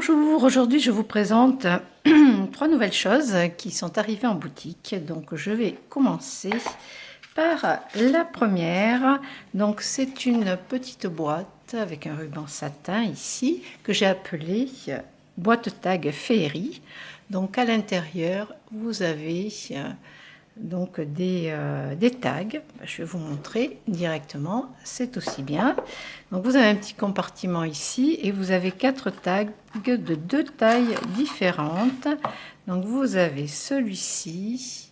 Bonjour, aujourd'hui je vous présente trois nouvelles choses qui sont arrivées en boutique. Donc je vais commencer par la première. Donc c'est une petite boîte avec un ruban satin ici que j'ai appelée boîte tag féerie. Donc à l'intérieur vous avez donc des tags. Je vais vous montrer directement, c'est aussi bien. Donc vous avez un petit compartiment ici et vous avez 4 tags de 2 tailles différentes. Donc vous avez celui-ci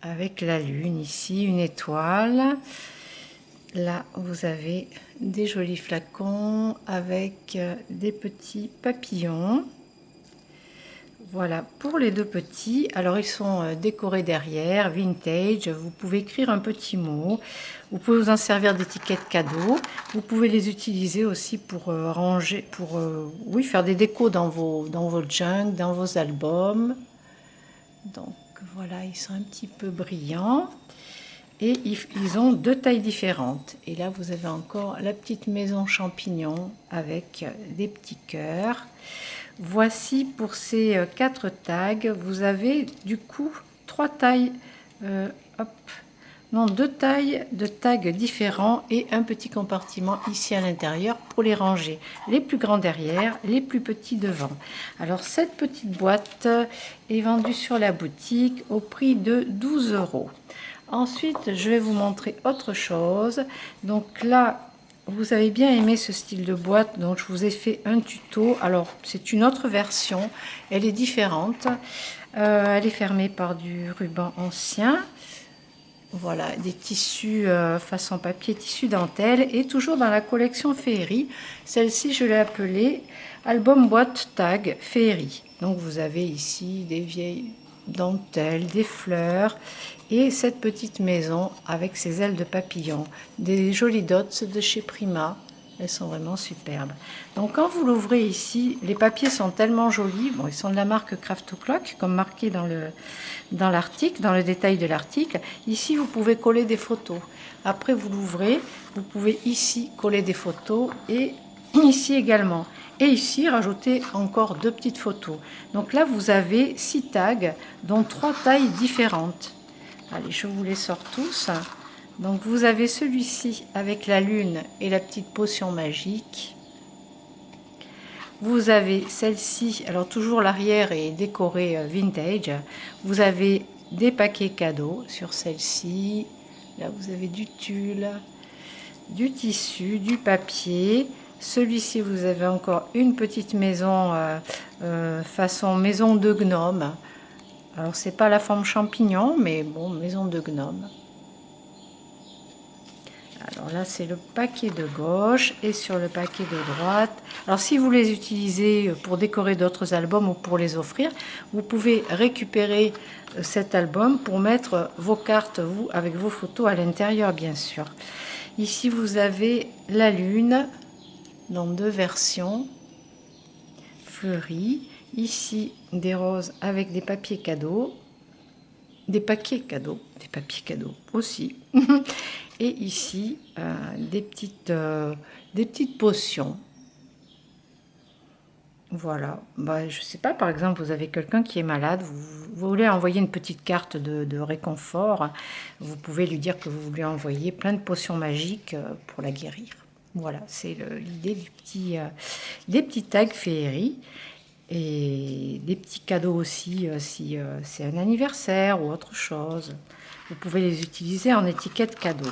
avec la lune ici, une étoile. Là vous avez des jolis flacons avec des petits papillons. Voilà pour les deux petits. Alors ils sont décorés derrière, vintage. Vous pouvez écrire un petit mot. Vous pouvez vous en servir d'étiquette cadeau. Vous pouvez les utiliser aussi pour ranger, pour oui, faire des décos dans vos junk, dans vos albums. Donc voilà, ils sont un petit peu brillants. Et ils ont 2 tailles différentes. Et là, vous avez encore la petite maison champignon avec des petits cœurs. Voici pour ces 4 tags. Vous avez du coup 3 tailles, hop, non, 2 tailles de tags différents et un petit compartiment ici à l'intérieur pour les ranger. Les plus grands derrière, les plus petits devant. Alors cette petite boîte est vendue sur la boutique au prix de 12 €. Ensuite, je vais vous montrer autre chose. Donc là, vous avez bien aimé ce style de boîte, donc je vous ai fait un tuto. Alors, c'est une autre version, elle est différente. Elle est fermée par du ruban ancien. Voilà, des tissus façon papier, tissu dentelle, et toujours dans la collection féerie. Celle-ci, je l'ai appelée album boîte tag féerie. Donc, vous avez ici des vieilles dentelles, des fleurs et cette petite maison avec ses ailes de papillon, des jolies dots de chez Prima. Elles sont vraiment superbes. Donc quand vous l'ouvrez ici, les papiers sont tellement jolis. Bon, ils sont de la marque Craft O'Clock, comme marqué dans l'article, dans le détail de l'article. Ici, vous pouvez coller des photos. Après, vous l'ouvrez, vous pouvez ici coller des photos et ici également. Et ici, rajouter encore 2 petites photos. Donc là, vous avez 6 tags, dont 3 tailles différentes. Allez, je vous les sors tous. Donc vous avez celui-ci avec la lune et la petite potion magique. Vous avez celle-ci, alors toujours l'arrière est décoré vintage. Vous avez des paquets cadeaux sur celle-ci. Là vous avez du tulle, du tissu, du papier. Celui-ci vous avez encore une petite maison façon maison de gnome. Alors c'est pas la forme champignon, mais bon, maison de gnome. Alors là, c'est le paquet de gauche et sur le paquet de droite. Alors si vous les utilisez pour décorer d'autres albums ou pour les offrir, vous pouvez récupérer cet album pour mettre vos cartes, vous, avec vos photos à l'intérieur, bien sûr. Ici, vous avez la lune dans 2 versions fleuries. Ici, des roses avec des papiers cadeaux. Des papiers cadeaux aussi. Et ici, des petites potions. Voilà. Bah, je ne sais pas, par exemple, vous avez quelqu'un qui est malade, vous voulez envoyer une petite carte de réconfort, vous pouvez lui dire que vous voulez envoyer plein de potions magiques pour la guérir. Voilà, c'est l'idée des petits tags féerie. Et des petits cadeaux aussi, si c'est un anniversaire ou autre chose. Vous pouvez les utiliser en étiquette cadeau.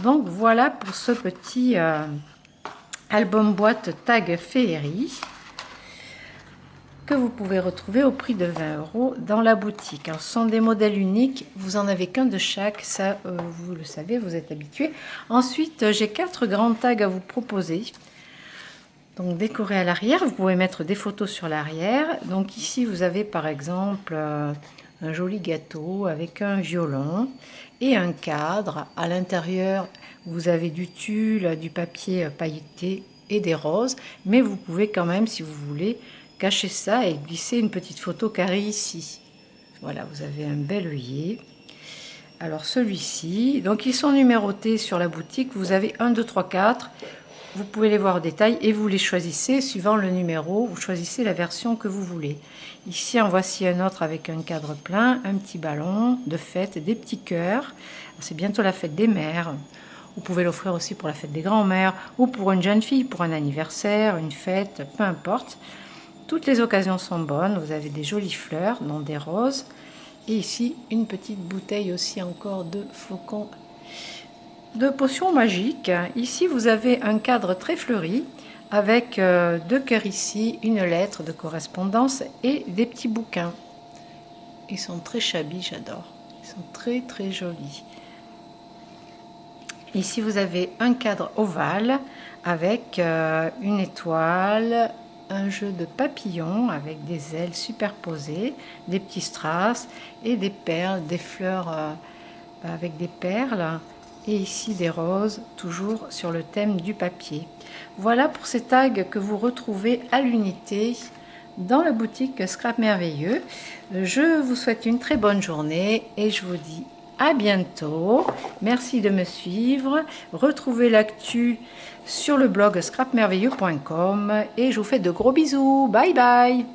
Donc voilà pour ce petit album boîte tag féerie que vous pouvez retrouver au prix de 20 € dans la boutique. Alors, ce sont des modèles uniques, vous en avez qu'un de chaque, ça vous le savez, vous êtes habitués. Ensuite, j'ai 4 grands tags à vous proposer. Donc décoré à l'arrière, vous pouvez mettre des photos sur l'arrière. Donc ici vous avez par exemple un joli gâteau avec un violon et un cadre. À l'intérieur vous avez du tulle, du papier pailleté et des roses. Mais vous pouvez quand même, si vous voulez, cacher ça et glisser une petite photo carrée ici. Voilà, vous avez un bel œillet. Alors celui-ci, donc ils sont numérotés sur la boutique. Vous avez 1, 2, 3, 4. vous pouvez les voir au détail et vous les choisissez suivant le numéro, vous choisissez la version que vous voulez. Ici en voici un autre avec un cadre plein, un petit ballon de fête, des petits cœurs. C'est bientôt la fête des mères. Vous pouvez l'offrir aussi pour la fête des grands-mères ou pour une jeune fille, pour un anniversaire, une fête, peu importe. Toutes les occasions sont bonnes. Vous avez des jolies fleurs, dont des roses. Et ici, une petite bouteille aussi encore de flocons de potions magiques. Ici, vous avez un cadre très fleuri avec deux cœurs ici, une lettre de correspondance et des petits bouquins. Ils sont très shabby, j'adore. Ils sont très très jolis. Ici, vous avez un cadre ovale avec une étoile, un jeu de papillons avec des ailes superposées, des petits strass et des perles, des fleurs avec des perles. Et ici des roses, toujours sur le thème du papier. Voilà pour ces tags que vous retrouvez à l'unité dans la boutique Scrap Merveilleux. Je vous souhaite une très bonne journée et je vous dis à bientôt. Merci de me suivre. Retrouvez l'actu sur le blog scrapmerveilleux.com et je vous fais de gros bisous. Bye bye.